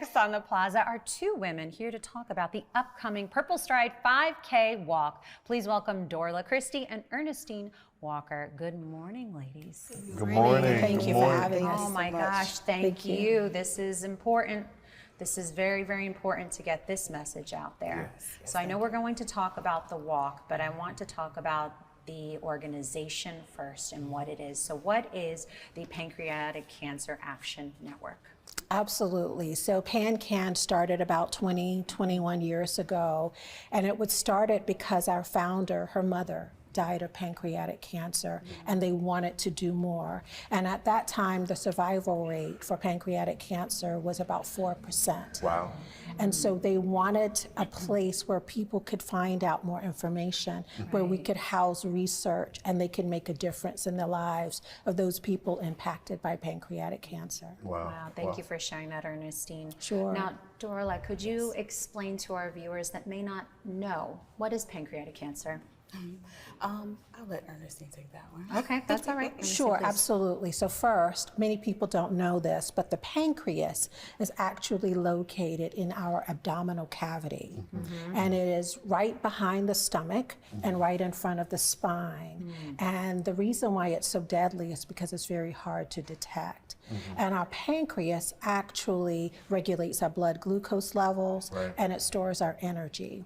next on the plaza are two women here to talk about the upcoming PurpleStride 5K walk. Please welcome Dorla Christie and Ernestine Walker. Good morning, ladies. Good morning. Thank you for having us. Oh my gosh, thank you. This is important. This is very, very important to get this message out there. So I know we're going to talk about the walk, but I want to talk about the organization first and what it is. So what is the Pancreatic Cancer Action Network? Absolutely. So PanCAN started about 21 years ago, and it was started because our founder, her mother, died of pancreatic cancer, and they wanted to do more. And at that time, the survival rate for pancreatic cancer was about 4%. Wow. And so they wanted a place where people could find out more information, where we could house research, and they could make a difference in the lives of those people impacted by pancreatic cancer. Wow. Thank you for sharing that, Ernestine. Sure. Now, Dorla, could you explain to our viewers that may not know, what is pancreatic cancer? I'll let Ernestine take that one. Okay, that's all right. Sure, absolutely. So first, many people don't know this, but the pancreas is actually located in our abdominal cavity. And it is right behind the stomach and right in front of the spine. And the reason why it's so deadly is because it's very hard to detect. And our pancreas actually regulates our blood glucose levels, and it stores our energy.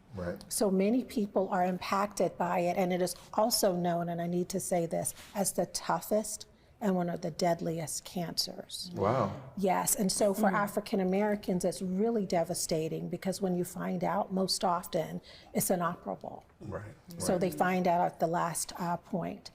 So many people are impacted by it, and it is also known, and I need to say this, as the toughest and one of the deadliest cancers. Wow. Yes, and so for African Americans, it's really devastating because when you find out, most often it's inoperable. So they find out at the last point.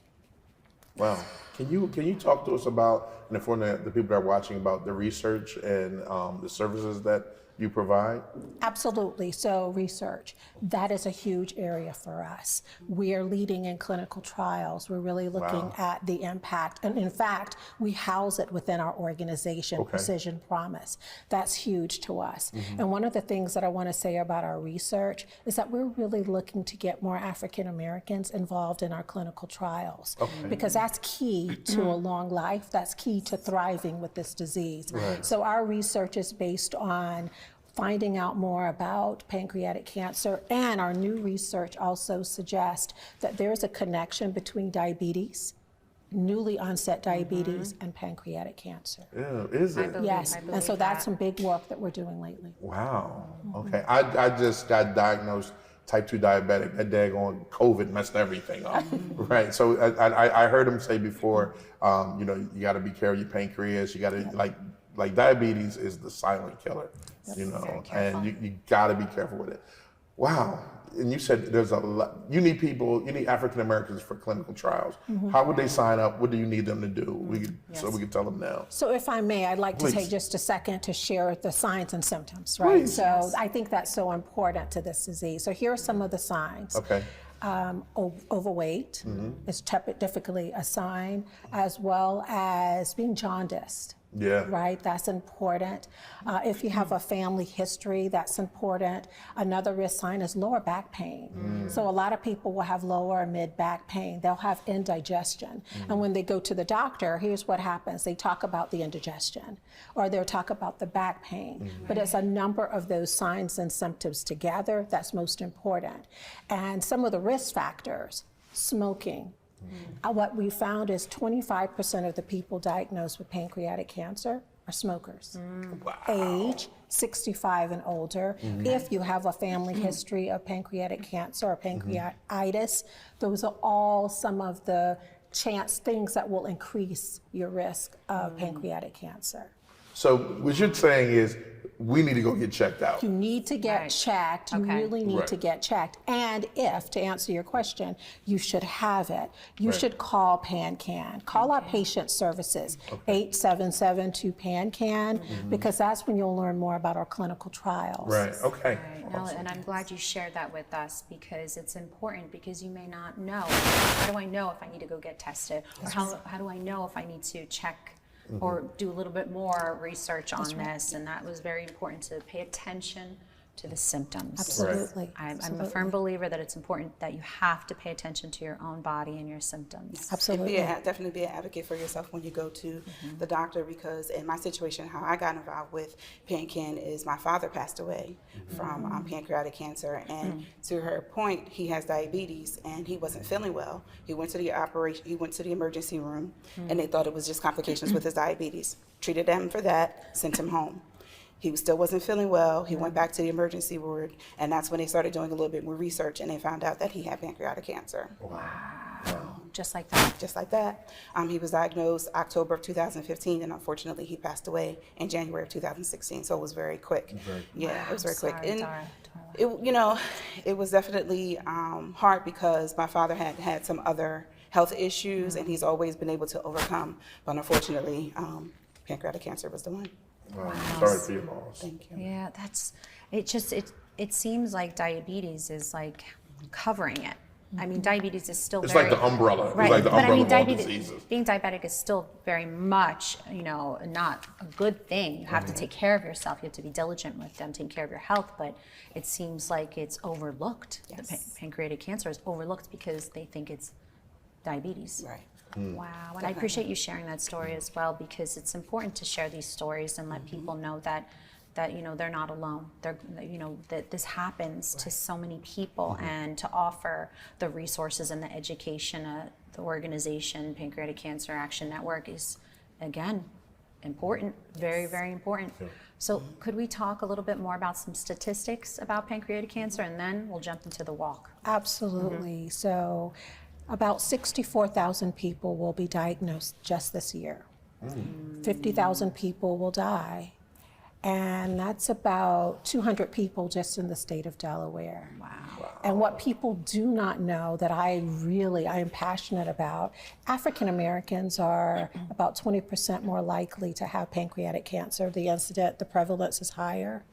Wow. Can you talk to us about, and for the people that are watching, about the research and the services that you provide? Absolutely. So research, that is a huge area for us. We are leading in clinical trials. We're really looking at the impact. And in fact, we house it within our organization, Precision Promise. That's huge to us. And one of the things that I want to say about our research is that we're really looking to get more African Americans involved in our clinical trials. Because that's key to a long life. That's key to thriving with this disease. So our research is based on finding out more about pancreatic cancer, and our new research also suggests that there's a connection between diabetes, newly onset diabetes, and pancreatic cancer. Yeah, is it? Yes, and so that's some big work that we're doing lately. Wow. Okay. I just got diagnosed type 2 diabetic. That daggone COVID messed everything up. Right. So I heard him say before, you know, you got to be careful of your pancreas. You got to like diabetes is the silent killer, you know, and you got to be careful with it. Wow. And you said there's a lot, you need African Americans for clinical trials. How would they sign up? What do you need them to do? So we can tell them now. So if I may, I'd like to take just a second to share the signs and symptoms, right? So I think that's so important to this disease. So here are some of the signs. Overweight is typically a sign, as well as being jaundiced. Right, that's important. If you have a family history, that's important. Another risk sign is lower back pain. So a lot of people will have lower and mid back pain. They'll have indigestion. And when they go to the doctor, here's what happens. They talk about the indigestion, or they'll talk about the back pain. But it's a number of those signs and symptoms together that's most important. And some of the risk factors, smoking. What we found is 25% of the people diagnosed with pancreatic cancer are smokers. Age, 65 and older. If you have a family history of pancreatic cancer or pancreatitis, those are all some of the things that will increase your risk of pancreatic cancer. So what you're saying is we need to go get checked out. You need to get checked. You really need to get checked. And if, to answer your question, you should have it, you should call PanCAN. Call our patient services, 877-2-PANCAN, because that's when you'll learn more about our clinical trials. Now, and I'm glad you shared that with us, because it's important, because you may not know. How do I know if I need to go get tested? Or how do I know if I need to check or do a little bit more research on this? And that was very important, to pay attention to the symptoms. Absolutely. I'm a Absolutely. firm believer that it's important that you have to pay attention to your own body and your symptoms. Absolutely. Definitely be an advocate for yourself when you go to the doctor, because in my situation, how I got involved with PanCAN is my father passed away from pancreatic cancer, and to her point, he has diabetes and he wasn't feeling well. He went to the emergency room, and they thought it was just complications with his diabetes. Treated him for that, sent him home. He still wasn't feeling well. He went back to the emergency ward, and that's when they started doing a little bit more research, and they found out that he had pancreatic cancer. Just like that. Just like that. He was diagnosed October of 2015, and unfortunately, he passed away in January of 2016. So it was very quick. Yeah, it was very quick. Sorry, And Dorla. it was definitely hard because my father had some other health issues, and he's always been able to overcome. But unfortunately, pancreatic cancer was the one. Wow. Sorry for your loss. Thank you. Yeah, it seems like diabetes is like covering it. I mean, diabetes is still It's very, like the umbrella. It's right. like the But I umbrella mean, of all diabetes, diseases. being diabetic is still very much, not a good thing. You have to take care of yourself. You have to be diligent with them, taking care of your health. But it seems like it's overlooked. Yes. The pancreatic cancer is overlooked because they think it's diabetes. Right. Wow, and I appreciate you sharing that story as well, because it's important to share these stories and let people know that they're not alone. That this happens to so many people, and to offer the resources and the education, the organization Pancreatic Cancer Action Network is, again, important, very, very important. So could we talk a little bit more about some statistics about pancreatic cancer, and then we'll jump into the walk? Absolutely. So about 64,000 people will be diagnosed just this year. 50,000 people will die. And that's about 200 people just in the state of Delaware. Wow. And what people do not know that I am passionate about, African Americans are about 20% more likely to have pancreatic cancer. The prevalence is higher.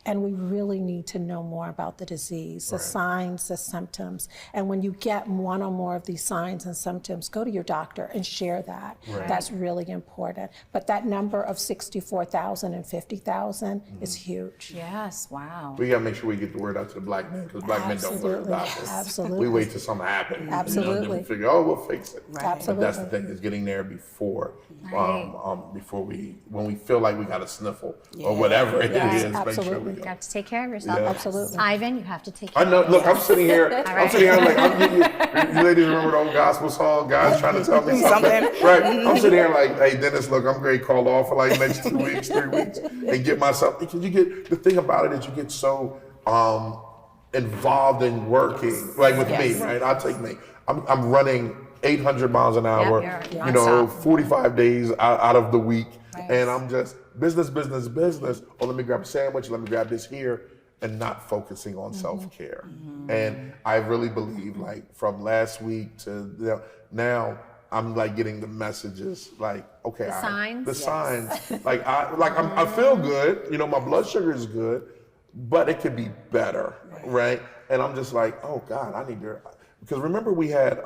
And we really need to know more about the disease, the signs, the symptoms. And when you get one or more of these signs and symptoms, go to your doctor and share that. That's really important. But that number of 64,000 and 50,000 is huge. Yes, wow. We got to make sure we get the word out to the black men, because black men don't go to the doctor. Absolutely. We wait till something happens. Absolutely. Then we figure, oh, we'll fix it. Absolutely. But that's the thing, is getting there before, when we feel like we got a sniffle or whatever it is. Make sure absolutely. we You have to take care of yourself. Yeah. Absolutely. Ivan, you have to take care I know. of Look, yourself. I'm sitting here. right. You ladies remember the old gospel song? God's trying to tell me something. Right. I'm sitting here like, hey, Dennis, look, I'm ready to call off for like next 2 weeks, 3 weeks, and get myself, because you get, the thing about it is you get so involved in working, like with me, right? I'll take me. I'm running 800 miles an hour, you're you know, nonstop. 45 days out of the week, and I'm just business. Oh, let me grab a sandwich, let me grab this here, and not focusing on self-care. And I really believe, like, from last week to now, I'm like getting the messages, like, okay, The signs? like I feel good, you know, my blood sugar is good, but it could be better, right? And I'm just like, oh God, I need to, because remember we had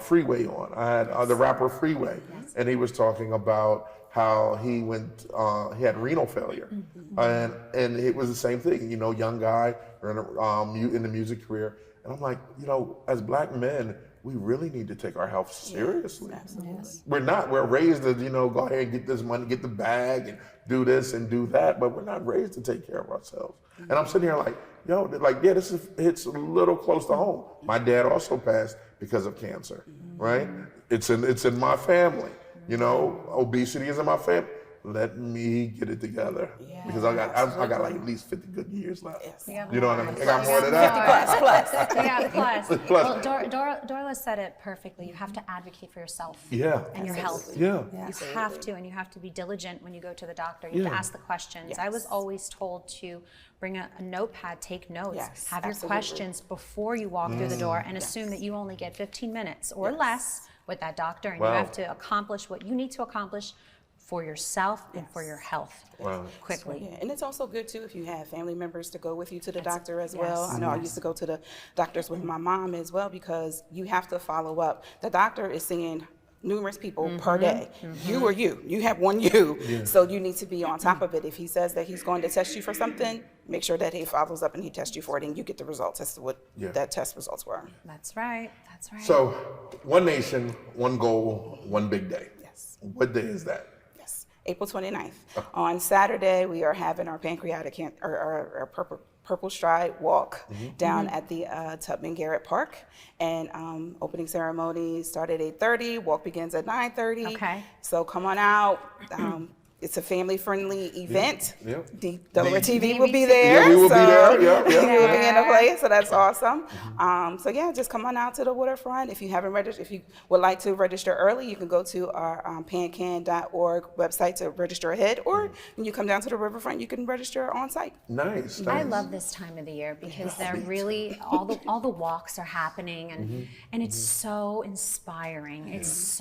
Freeway on. I had the rapper Freeway, and he was talking about how he had renal failure, and it was the same thing, you know, young guy in the music career, and I'm like, you know, as black men, we really need to take our health seriously. Absolutely. We're raised to, you know, go ahead and get this money, get the bag, and do this and do that, but we're not raised to take care of ourselves. And I'm sitting here like, yo, it's a little close to home. My dad also passed because of cancer, right? It's in my family. You know, obesity is in my family. Let me get it together, because I got like at least 50 good years left. Yes. You know what I mean? I got more than that. Plus. Plus. Well, Dorla said it perfectly. You have to advocate for yourself Yeah. and your health. Yeah. You have to, and you have to be diligent when you go to the doctor. You have to ask the questions. I was always told to bring a notepad, take notes, Yes, have your absolutely. questions before you walk through the door, and assume that you only get 15 minutes or less with that doctor, and you have to accomplish what you need to accomplish for yourself and for your health quickly. Yeah, and it's also good too if you have family members to go with you to the doctor as well. I know I used to go to the doctors with my mom as well, because you have to follow up. The doctor is seeing numerous people per day. You or you have one you. So you need to be on top of it. If he says that he's going to test you for something, make sure that he follows up and he tests you for it and you get the results as to what that test results were. That's right. That's right. So, one nation, one goal, one big day. Yes. What day is that? Yes. April 29th. On Saturday, we are having our pancreatic cancer, our PurpleStride walk down at the Tubman Garrett Park, and opening ceremony started at 8:30. Walk begins at 9:30. Okay. So come on out. It's a family-friendly event. The Delaware TV will be Yeah, there. we will be there. We will be in a place, so that's awesome. So yeah, just come on out to the waterfront. If you haven't registered, if you would like to register early, you can go to our PanCAN.org website to register ahead, or when you come down to the riverfront, you can register on site. Nice. I love this time of the year because they're really all the walks are happening and it's so inspiring. It's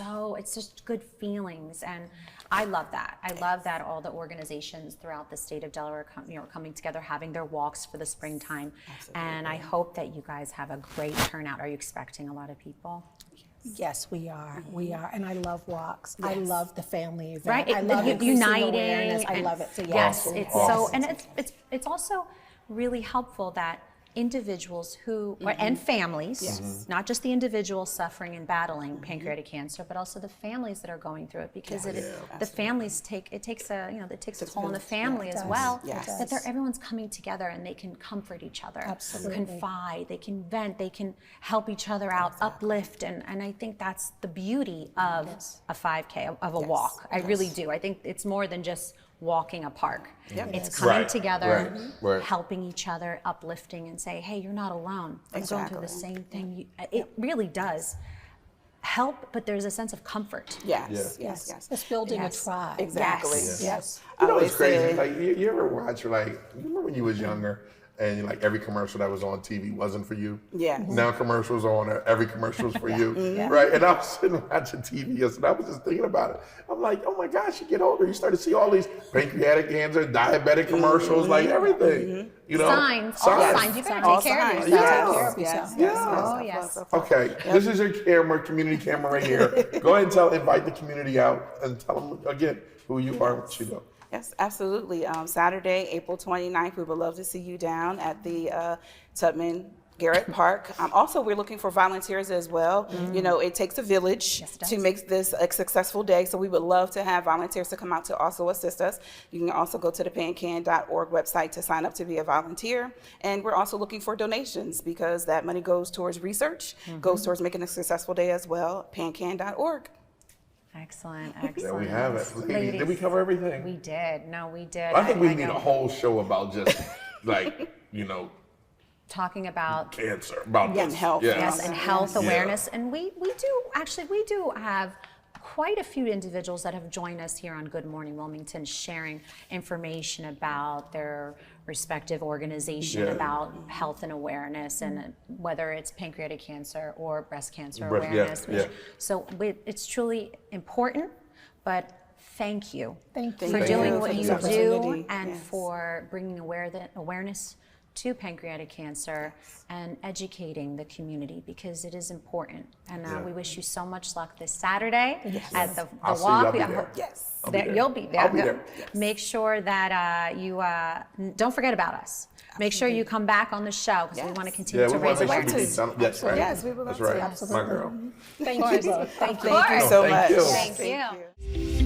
just good feelings, and I love that. I love that all the organizations throughout the state of Delaware coming together, having their walks for the springtime. Absolutely. And I hope that you guys have a great turnout. Are you expecting a lot of people? Yes, we are. We are, and I love walks. I love the family event. Right, I love increasing uniting. awareness. I love it. So Yes, yes, it's so, and it's also really helpful that individuals who and families, not just the individuals suffering and battling pancreatic cancer, but also the families that are going through it, because the families it takes a toll on the family as well. That everyone's coming together and they can comfort each other, confide, they can vent, they can help each other out, uplift, and I think that's the beauty of a 5K, of a walk. I really do. I think it's more than just walking a park. It's coming together, helping each other, uplifting, and say, hey, you're not alone. I'm going through the same thing. It really does help, but there's a sense of comfort. Yes. It's building a tribe. Exactly. Yes. You know what's crazy? Like you ever watch, like, you remember when you was younger and like every commercial that was on TV wasn't for you? Yeah. Now commercials are on, every commercial is for you, right? And I was sitting watching TV yesterday, I was just thinking about it. I'm like, oh my gosh, you get older, you start to see all these pancreatic cancer, diabetic commercials, like everything. You know, Signs. You better take care of yourself. Take care of yourself. Oh, yes. Okay, this is your camera, community camera right here. Go ahead and invite the community out and tell them again who you are, what you do. Yes, absolutely. Saturday, April 29th, we would love to see you down at the Tubman Garrett Park. Also, we're looking for volunteers as well. You know, it takes a village to make this a successful day, so we would love to have volunteers to come out to also assist us. You can also go to the PanCAN.org website to sign up to be a volunteer. And we're also looking for donations because that money goes towards research, goes towards making a successful day as well. PanCAN.org. Excellent. There we have it. Ladies, did we cover everything? We did. No, we did. I think we need a whole show about just like, talking about cancer, about and health. Yes, and health awareness. And we do have quite a few individuals that have joined us here on Good Morning Wilmington, sharing information about their respective organization about health and awareness, and whether it's pancreatic cancer or breast cancer awareness. So it's truly important, but thank you for doing what you do and for bringing awareness to pancreatic cancer and educating the community, because it is important. And we wish you so much luck this Saturday at the walk. You'll be there. I'll be there. Make sure that you don't forget about us. Make sure you come back on the show, because we want to continue to raise awareness. Yes, we would love to. That's right. My girl. Thank you both. Thank you so much. Thank you.